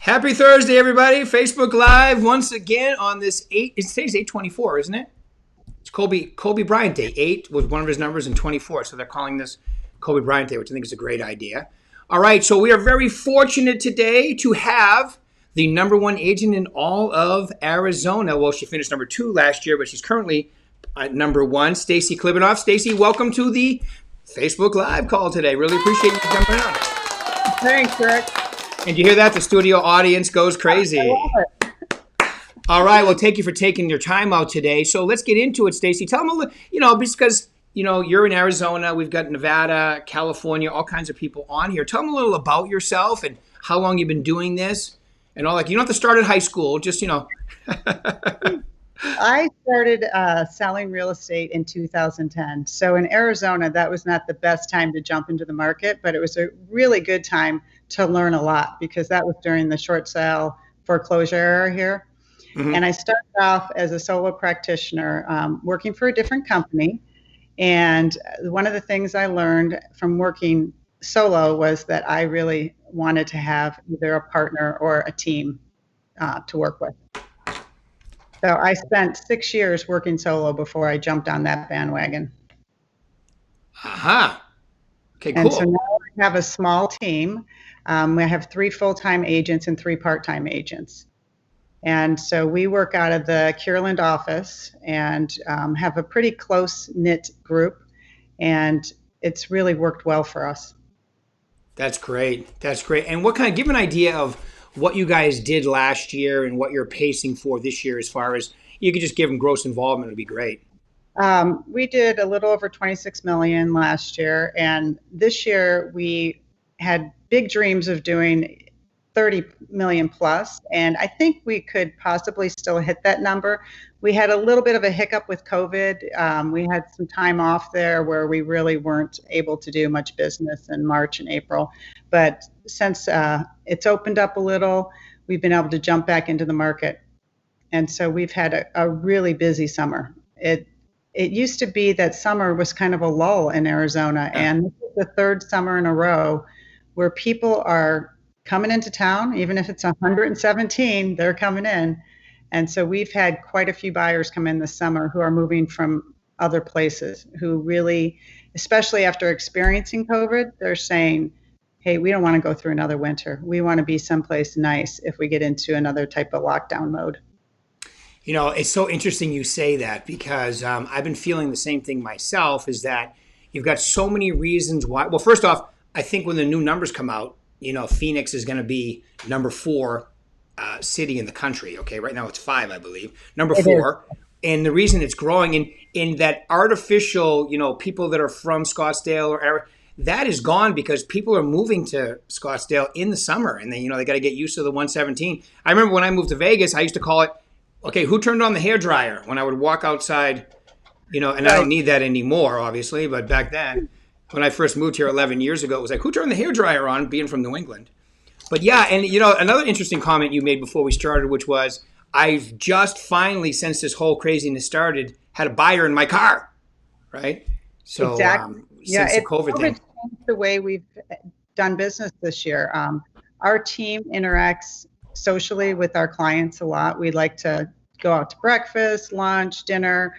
Happy Thursday, everybody. Facebook Live once again on this today's 8/24, isn't it? It's Kobe Bryant Day. 8 was one of his numbers and 24. So they're calling this Kobe Bryant Day, which I think is a great idea. All right, so we are very fortunate today to have the number one agent in all of Arizona. Well, she finished number 2 last year, but she's currently at number 1, Stacy Klilbanoff. Stacy, welcome to the Facebook Live call today. Really appreciate you jumping on. Thanks, Rick. And you hear that? The studio audience goes crazy. I love it. All right. Well, thank you for taking your time out today. So let's get into it, Stacy. Tell them a little, because, you're in Arizona. We've got Nevada, California, all kinds of people on here. Tell them a little about yourself and how long you've been doing this and all that. You don't have to start at high school. Just, I started selling real estate in 2010. So in Arizona, that was not the best time to jump into the market, but it was a really good time to learn a lot because that was during the short sale foreclosure era here. Mm-hmm. And I started off as a solo practitioner working for a different company. And one of the things I learned from working solo was that I really wanted to have either a partner or a team to work with. So I spent 6 years working solo before I jumped on that bandwagon. Aha. Okay, cool. And so now I have a small team. I have 3 full-time agents and 3 part-time agents. And so we work out of the Kierland office and have a pretty close-knit group. And it's really worked well for us. That's great. That's great. And give an idea of what you guys did last year and what you're pacing for this year as far as, you could just give them gross involvement, it'd be great. We did a little over 26 million last year, and this year we had big dreams of doing 30 million plus, and I think we could possibly still hit that number. We had a little bit of a hiccup with COVID. We had some time off there where we really weren't able to do much business in March and April, but since it's opened up a little, we've been able to jump back into the market. And so we've had a really busy summer. It used to be that summer was kind of a lull in Arizona, and this is the 3rd summer in a row where people are coming into town. Even if it's 117, they're coming in. And so we've had quite a few buyers come in this summer who are moving from other places, who really, especially after experiencing COVID, they're saying, hey, we don't want to go through another winter. We want to be someplace nice if we get into another type of lockdown mode. It's so interesting you say that because I've been feeling the same thing myself, is that you've got so many reasons why. Well, first off, I think when the new numbers come out, Phoenix is going to be number 4 city in the country. Okay, right now it's 5, I believe. Number 4. And the reason it's growing in that artificial, people that are from Scottsdale or that is gone because people are moving to Scottsdale in the summer, and then they got to get used to the 117. I remember when I moved to Vegas, I used to call it, okay, who turned on the hairdryer when I would walk outside, and I don't need that anymore, obviously, but back then, when I first moved here 11 years ago, it was like, who turned the hairdryer on, being from New England? But yeah, and another interesting comment you made before we started, which was, I've just finally, since this whole craziness started, had a buyer in my car, right? So exactly. Since the COVID thing. Changed the way we've done business this year. Our team interacts socially with our clients a lot. We like to go out to breakfast, lunch, dinner,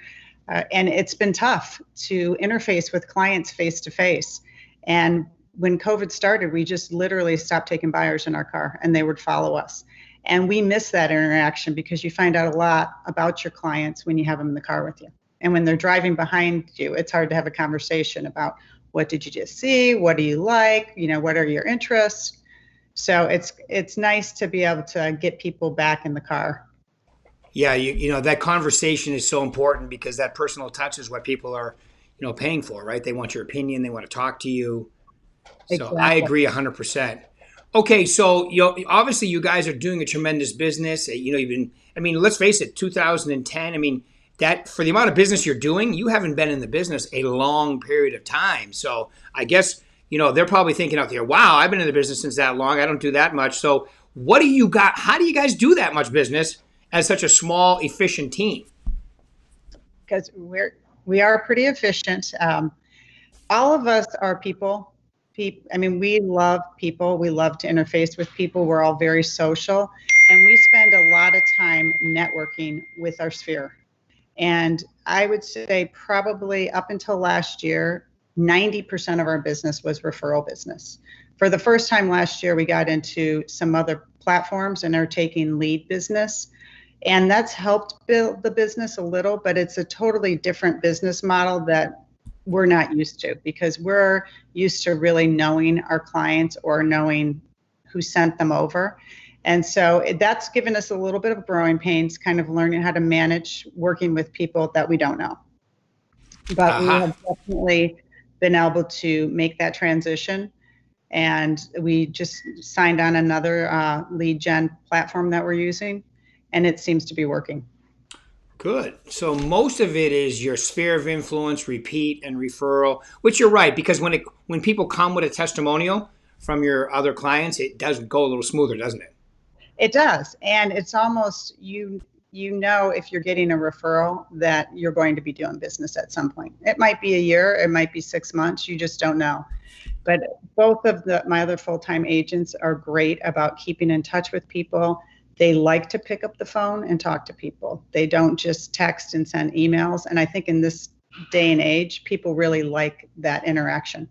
and it's been tough to interface with clients face to face. And when COVID started, we just literally stopped taking buyers in our car and they would follow us. And we miss that interaction because you find out a lot about your clients when you have them in the car with you. And when they're driving behind you, it's hard to have a conversation about what did you just see? What do you like? What are your interests? So it's nice to be able to get people back in the car. Yeah, that conversation is so important because that personal touch is what people are, paying for, right? They want your opinion. They want to talk to you. So exactly. I agree 100%. Okay, so obviously you guys are doing a tremendous business. Let's face it, 2010. That for the amount of business you're doing, you haven't been in the business a long period of time. So I guess they're probably thinking out there, wow, I've been in the business since that long. I don't do that much. So what do you got? How do you guys do that much business as such a small, efficient team? Because we are pretty efficient. All of us are people. people. I mean, we love people. We love to interface with people. We're all very social, and we spend a lot of time networking with our sphere. And I would say probably up until last year, 90% of our business was referral business. For the first time last year, we got into some other platforms and are taking lead business. And that's helped build the business a little, but it's a totally different business model that we're not used to, because we're used to really knowing our clients or knowing who sent them over. And so that's given us a little bit of growing pains, kind of learning how to manage working with people that we don't know. But we have definitely been able to make that transition. And we just signed on another lead gen platform that we're using, and it seems to be working. Good. So most of it is your sphere of influence, repeat, and referral, which you're right, because when people come with a testimonial from your other clients, it does go a little smoother, doesn't it? It does. And it's almost, you know, if you're getting a referral that you're going to be doing business at some point. It might be a year, it might be 6 months, you just don't know. But both of my other full-time agents are great about keeping in touch with people. They like to pick up the phone and talk to people. They don't just text and send emails. And I think in this day and age, people really like that interaction.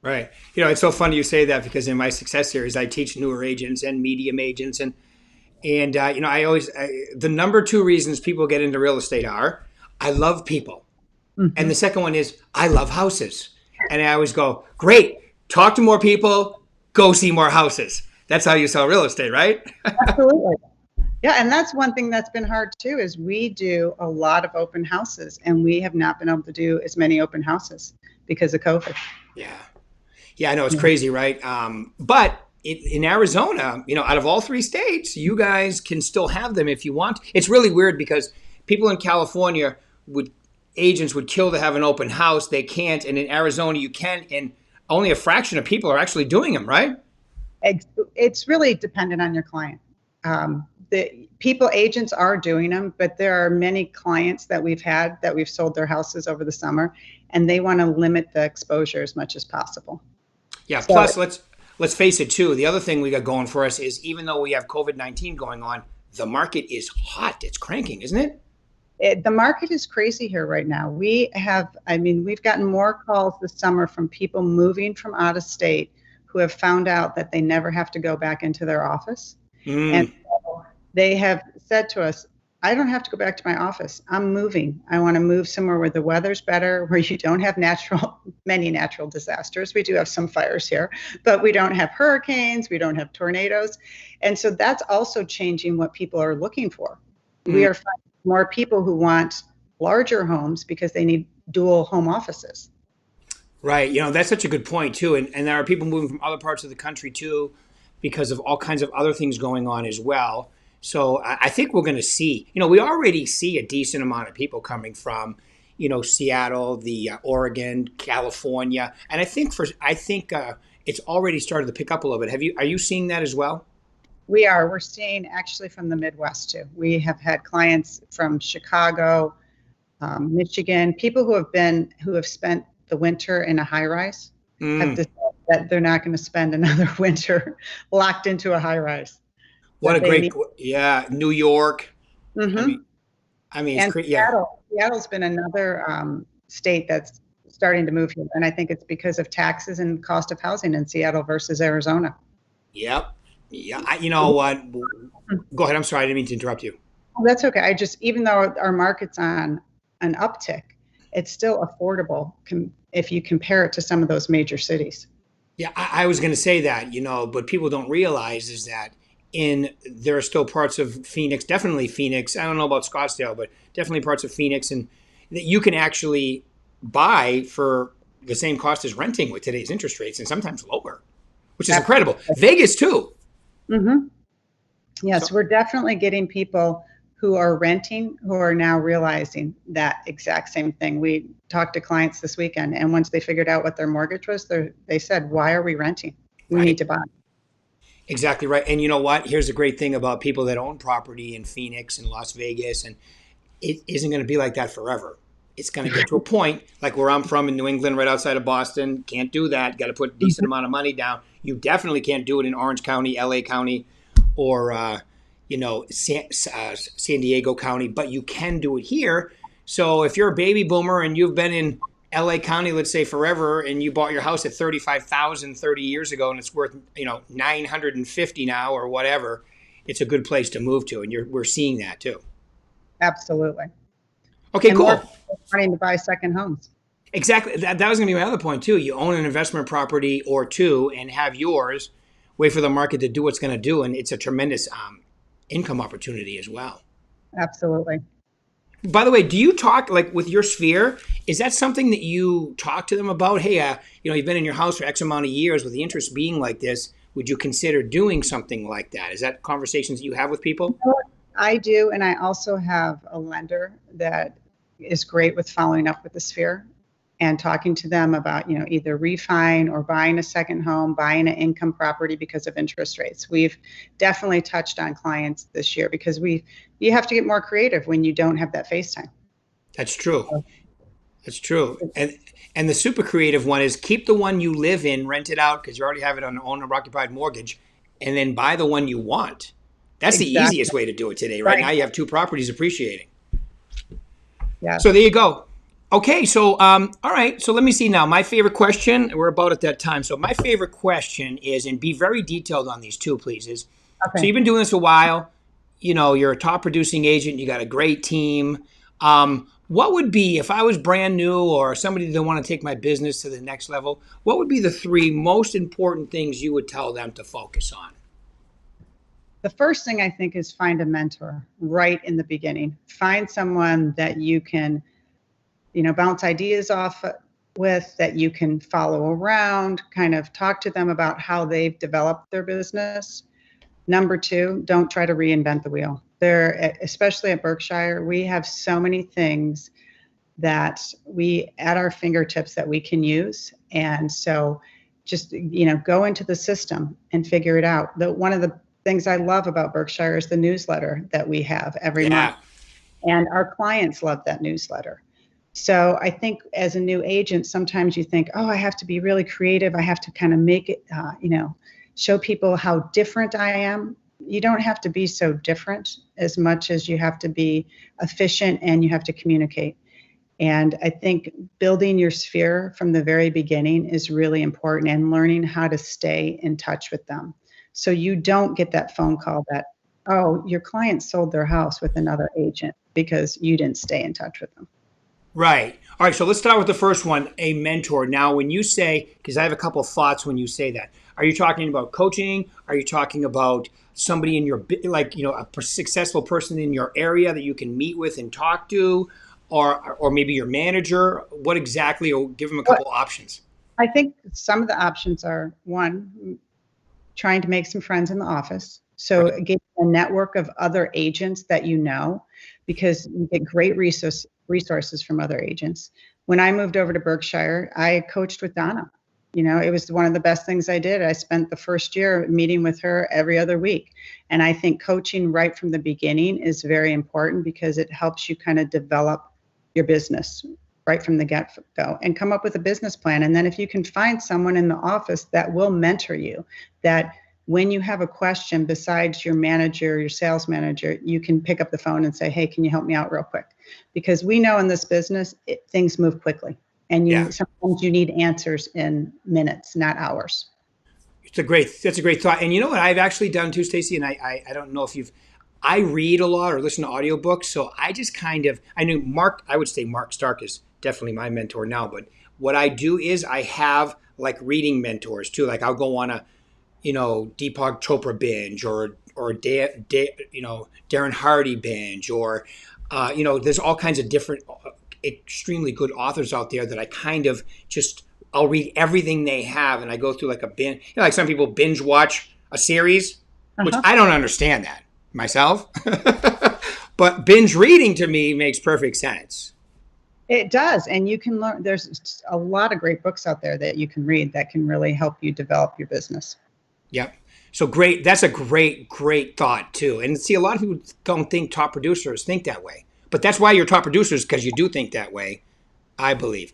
Right. You know, it's so funny you say that, because in my success series, I teach newer agents and medium agents. And you know, the number two reasons people get into real estate are, I love people. Mm-hmm. And the second one is, I love houses. And I always go, great, talk to more people, go see more houses. That's how you sell real estate, right? Absolutely. Yeah, and that's one thing that's been hard too, is we do a lot of open houses, and we have not been able to do as many open houses because of COVID. Yeah. Yeah, I know, it's crazy, right? But in Arizona, you know, out of all three states, you guys can still have them if you want. It's really weird because people in California agents would kill to have an open house. They can't. And in Arizona, you can. And only a fraction of people are actually doing them, right? It's really dependent on your client. Agents are doing them, but there are many clients that we've had that we've sold their houses over the summer, and they want to limit the exposure as much as possible. Yeah. So, plus, let's face it too. The other thing we got going for us is, even though we have COVID-19 going on, the market is hot. It's cranking, isn't it? The market is crazy here right now. We've gotten more calls this summer from people moving from out of state who have found out that they never have to go back into their office. And so they have said to us, I don't have to go back to my office. I'm moving. I want to move somewhere where the weather's better, where you don't have many natural disasters. We do have some fires here, but we don't have hurricanes. We don't have tornadoes. And so that's also changing what people are looking for. We are finding more people who want larger homes because they need dual home offices. Right. You know, that's such a good point too. And there are people moving from other parts of the country too, because of all kinds of other things going on as well. So I think we're going to see, you know, we already see a decent amount of people coming from, you know, Seattle, the Oregon, California. And I think it's already started to pick up a little bit. Are you seeing that as well? We're seeing actually from the Midwest too. We have had clients from Chicago, Michigan, people who have spent the winter in a high rise, have decided that they're not going to spend another winter locked into a high rise. What a great, New York. Mm-hmm. I mean, it's great. Seattle's been another state that's starting to move here. And I think it's because of taxes and cost of housing in Seattle versus Arizona. Yep. Yeah. You know what? Go ahead. I'm sorry. I didn't mean to interrupt you. That's okay. Even though our market's on an uptick, it's still affordable if you compare it to some of those major cities. Yeah, I was going to say that, you know, but people don't realize is that there are still parts of Phoenix, definitely Phoenix. I don't know about Scottsdale, but definitely parts of Phoenix, and that you can actually buy for the same cost as renting with today's interest rates, and sometimes lower, which is incredible. Vegas too. Mm-hmm. Yes, we're definitely getting people who are renting who are now realizing that exact same thing. We talked to clients this weekend, and once they figured out what their mortgage was, they said, why are we renting? We need to buy. Exactly right. And you know what? Here's the great thing about people that own property in Phoenix and Las Vegas, and it isn't going to be like that forever. it's going to get to a point like where I'm from in New England, right outside of Boston. Can't do that. Got to put a decent amount of money down. You definitely can't do it in Orange County, LA County, or San Diego County, but you can do it here. So if you're a baby boomer and you've been in LA County, let's say forever, and you bought your house at 35,000 30 years ago, and it's worth 950 now or whatever, it's a good place to move to, and we're seeing that too. Absolutely. Okay, And cool. more people wanting to buy second homes. Exactly. That was going to be my other point too. You own an investment property or two and have yours. Wait for the market to do what's going to do, and it's a tremendous income opportunity as well. Absolutely. By the way, do you talk like with your sphere? Is that something that you talk to them about? Hey, you've been in your house for X amount of years with the interest being like this. Would you consider doing something like that? Is that conversations that you have with people? I do, and I also have a lender that is great with following up with the sphere and talking to them about, either refi or buying a second home, buying an income property because of interest rates. We've definitely touched on clients this year because you have to get more creative when you don't have that FaceTime. That's true. That's true. And the super creative one is keep the one you live in, rent it out because you already have it on an owner occupied mortgage, and then buy the one you want. That's the easiest way to do it today. Right now you have two properties appreciating. Yeah. So there you go. Okay, so all right. So let me see now. My favorite question. We're about at that time. So my favorite question is, and be very detailed on these too, please. So you've been doing this a while. You're a top producing agent. You got a great team. What would be, if I was brand new or somebody that want to take my business to the next level, what would be the three most important things you would tell them to focus on? The first thing I think is find a mentor right in the beginning. Find someone that you can, bounce ideas off with, that you can follow around, kind of talk to them about how they've developed their business. Number two, don't try to reinvent the wheel. Especially at Berkshire, we have so many things that we at our fingertips that we can use. And so just, go into the system and figure it out. One of the things I love about Berkshire is the newsletter that we have every month. And our clients love that newsletter. So I think as a new agent, sometimes you think, oh, I have to be really creative. I have to kind of make it, show people how different I am. You don't have to be so different as much as you have to be efficient and you have to communicate. And I think building your sphere from the very beginning is really important, and learning how to stay in touch with them. So you don't get that phone call that, oh, your client sold their house with another agent because you didn't stay in touch with them. Right. All right. So let's start with the first one, a mentor. Now, when you say, because I have a couple of thoughts when you say that, are you talking about coaching? Are you talking about somebody in your, a successful person in your area that you can meet with and talk to, or maybe your manager? What exactly, or give them a couple options? I think some of the options are, one, trying to make some friends in the office. So get a network of other agents that because you get great resources from other agents. When I moved over to Berkshire, I coached with Donna. It was one of the best things I did. I spent the first year meeting with her every other week. And I think coaching right from the beginning is very important because it helps you kind of develop your business right from the get-go and come up with a business plan. And then if you can find someone in the office that will mentor you, that when you have a question besides your manager, your sales manager, you can pick up the phone and say, hey, can you help me out real quick? Because we know in this business, things move quickly. And sometimes you need answers in minutes, not hours. That's a great thought. And you know what I've actually done too, Stacy, and I don't know if I read a lot or listen to audiobooks. So I just I knew I would say Mark Stark is definitely my mentor now. But what I do is I have like reading mentors too. Like I'll go on a, Deepak Chopra binge or Darren Hardy binge or, there's all kinds of different extremely good authors out there that I kind of I'll read everything they have and I go through like a binge, like some people binge watch a series, which I don't understand that myself, but binge reading to me makes perfect sense. It does. And you can learn, there's a lot of great books out there that you can read that can really help you develop your business. Yep. So great. That's a great thought too. And see, a lot of people don't think top producers think that way, but that's why you're top producers, because you do think that way. I believe.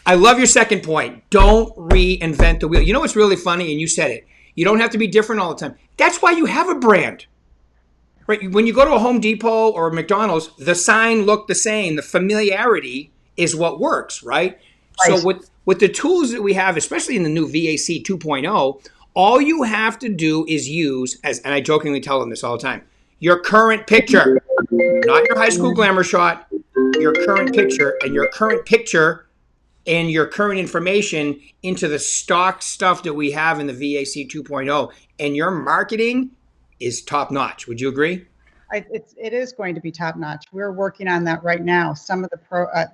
I love your second point. Don't reinvent the wheel. You know what's really funny? And you said it. You don't have to be different all the time. That's why you have a brand. Right? When you go to a Home Depot or a McDonald's, the sign looked the same. The familiarity is what works, right? So Right. with the tools that we have, especially in the new VAC 2.0, all you have to do is use, as and I jokingly tell them this all the time, your current picture, not your high school glamour shot, your current picture, and your current picture and your current information into the stock stuff that we have in the VAC 2.0, and your marketing is top notch. Would you agree? It is going to be top notch. We're working on that right now. Some of the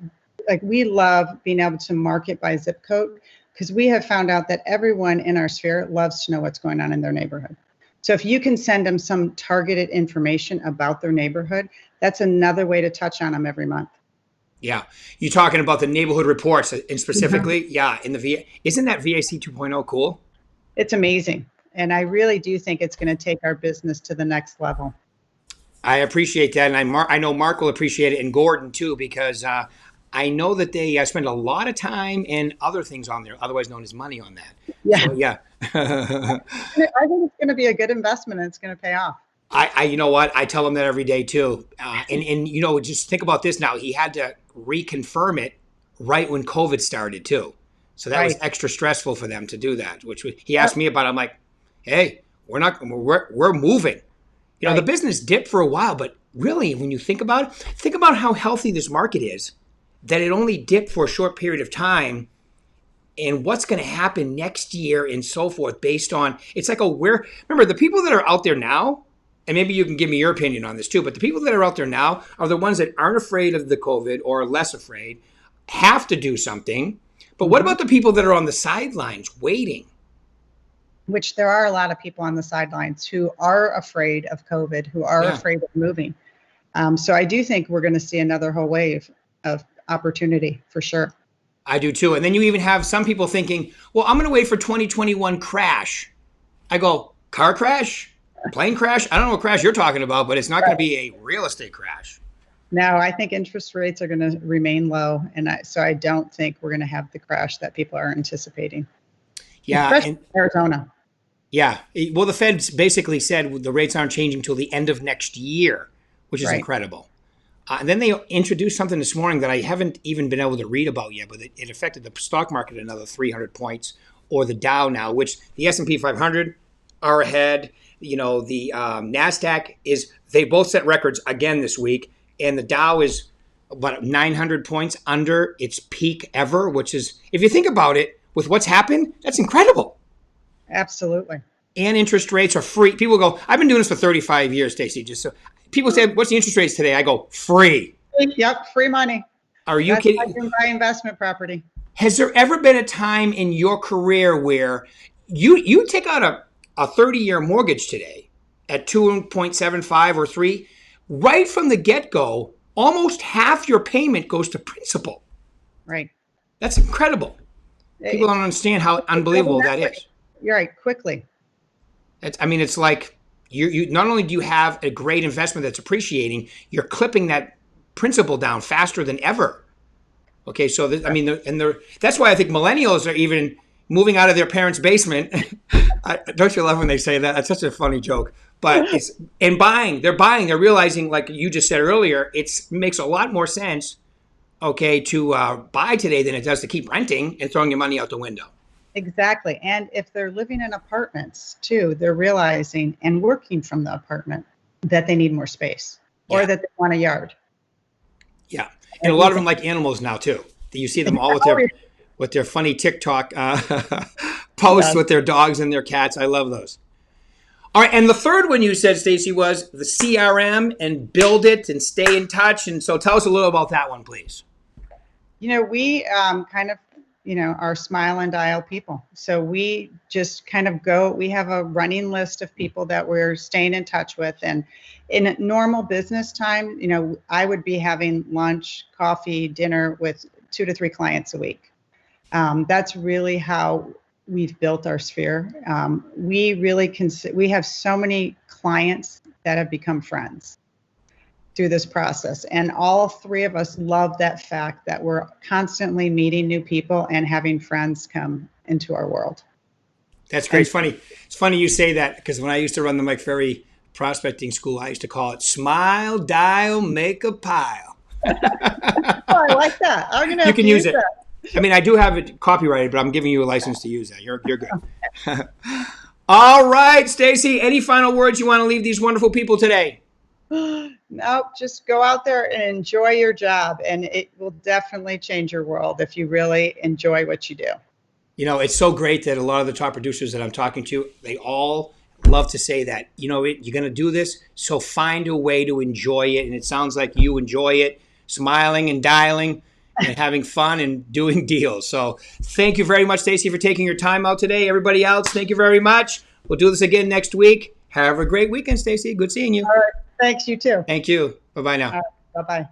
like we love being able to market by zip code because we have found out that everyone in our sphere loves to know what's going on in their neighborhood. So if you can send them some targeted information about their neighborhood, that's another way to touch on them every month. Yeah. You're talking about the neighborhood reports and Mhm. specifically, yeah, in the isn't that VAC 2.0 cool? It's amazing. And I really do think it's going to take our business to the next level. I appreciate that, and I know Mark will appreciate it, and Gordon too, because I know that they spend a lot of time and other things on there, otherwise known as money, on that. Yeah. So yeah, I think it's going to be a good investment and it's going to pay off. you know what, I tell him that every day too, and you know, just think about this now. He had to reconfirm it right when COVID started too, so that was Right. extra stressful for them to do that. Which he Yep. asked me about. I'm like, hey, we're moving. You know, the Right. business dipped for a while, but really, when you think about how healthy this market is, that it only dipped for a short period of time, and what's going to happen next year and so forth based on it's like a where. Remember, the people that are out there now, and maybe you can give me your opinion on this too, but the people that are out there now are the ones that aren't afraid of the COVID or are less afraid, have to do something. But what Hmm. about the people that are on the sidelines waiting? Which there are a lot of people on the sidelines who are afraid of COVID, who are Yeah. afraid of moving. So I do think we're going to see another whole wave of opportunity for sure. I do too. And then you even have some people thinking, well, I'm going to wait for 2021 crash. I go, car crash? Plane crash? I don't know what crash you're talking about, but it's not going to be a real estate crash. Now, I think interest rates are going to remain low, and so I don't think we're going to have the crash that people are anticipating, Yeah. especially And in Arizona. yeah. Well, the Feds basically said the rates aren't changing till the end of next year, which is Right. incredible. And then they introduced something this morning that I haven't even been able to read about yet, but it affected the stock market another 300 points, or the Dow now, which the S&P 500 are ahead. You know, the Nasdaq is. They both set records again this week, and the Dow is about 900 points under its peak ever, which is, if you think about it, with what's happened, that's incredible. Absolutely. And interest rates are free. People go, I've been doing this for 35 years, Stacy. Just so people say, what's the interest rates today? I go, free. Yep, free money. Are you That's how kidding? you can buy investment property. Has there ever been a time in your career where you take out a 30-year mortgage today at 2.75 or 3, right from the get-go, almost half your payment goes to principal. Right. That's incredible. People It, don't understand how it's building unbelievable that equity. is. You're right. Quickly. I mean, it's like you not only do you have a great investment that's appreciating, you're clipping that principal down faster than ever. Okay, so I mean, that's why I think millennials are even moving out of their parents' basement. Don't you love when they say that? That's such a funny joke. But it's and buying, they're buying, they're realizing, like you just said earlier, it makes a lot more sense, okay, to buy today than it does to keep renting and throwing your money out the window. Exactly. And if they're living in apartments too, they're realizing and working from the apartment that they need more space or Yeah, that they want a yard. yeah, and And a you lot of them think, like animals now too. You see them all oh, with their funny TikTok posts yeah, with their dogs and their cats. I love those. All right, and the third one you said, Stacy, was the CRM and build it and stay in touch. And so tell us a little about that one, please. we kind of, are smile and dial people. So we just kind of we have a running list of people that we're staying in touch with. And in normal business time, I would be having lunch, coffee, dinner with 2 to 3 clients a week. That's really how we've built our sphere. We really we have so many clients that have become friends. through this process. And all three of us love that fact that we're constantly meeting new people and having friends come into our world. That's great. It's funny. It's funny you say that, because when I used to run the Mike Ferry prospecting school, I used to call it smile, dial, make a pile. Oh, I like that. I'm gonna You can use it. I mean, I do have it copyrighted, but I'm giving you a license to use that. You're good. All right, Stacy, any final words you want to leave these wonderful people today? No, just go out there and enjoy your job, and it will definitely change your world if you really enjoy what you do. You know, it's so great that a lot of the top producers that I'm talking to, they all love to say that, you know, you're going to do this, so find a way to enjoy it. And it sounds like you enjoy it, smiling and dialing and having fun and doing deals. So thank you very much, Stacy, for taking your time out today. Everybody else, thank you very much. We'll do this again next week. Have a great weekend, Stacy. Good seeing you. All right. Thanks, you too. Thank you. Bye-bye now. All right. Bye-bye.